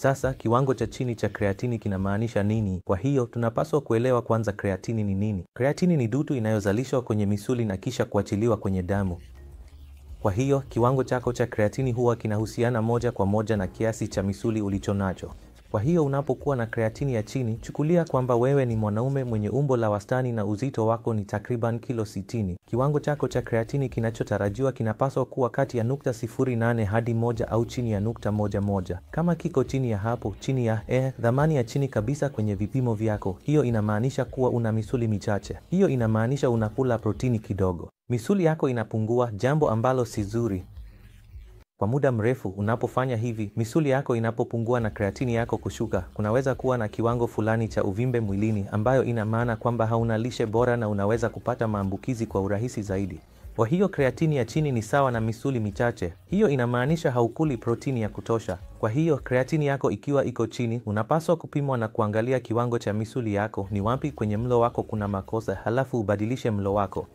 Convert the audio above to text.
Sasa kiwango cha chini cha kreatini kinamaanisha nini? Kwa hiyo tunapaswa kuelewa kwanza kreatini ni nini. Kreatini ni dutu inayozalishwa kwenye misuli na kisha kuachiliwa kwenye damu. Kwa hiyo kiwango chako cha kreatini huwa kinahusiana moja kwa moja na kiasi cha misuli ulichonacho. Kwa hiyo unapokuwa na kreatini ya chini, chukulia kwamba wewe ni mwanaume mwenye umbo la wastani na uzito wako ni takriban kilo 60. Kiwango chako cha kreatini kinachotarajiwa kinapaswa kuwa kati ya 0.08 hadi 1 au chini ya 1.11. Kama kiko chini ya hapo, chini ya dhamani ya chini kabisa kwenye vipimo vyako, hiyo inamaanisha kuwa una misuli michache. Hiyo inamaanisha unakula protini kidogo. Misuli yako inapungua, jambo ambalo si zuri. Kwa muda mrefu unapofanya hivi, misuli yako inapopungua na kreatini yako kushuka, kunaweza kuwa na kiwango fulani cha uvimbe mwilini, ambayo ina maana kwamba hauna lishe bora na unaweza kupata maambukizi kwa urahisi zaidi. Kwa hiyo kreatini ya chini ni sawa na misuli michache. Hiyo inamaanisha haukuli protini ya kutosha. Kwa hiyo kreatini yako ikiwa iko chini, unapaswa kupimwa na kuangalia kiwango cha misuli yako, ni wapi kwenye mlo wako kuna makosa, halafu ubadilishe mlo wako.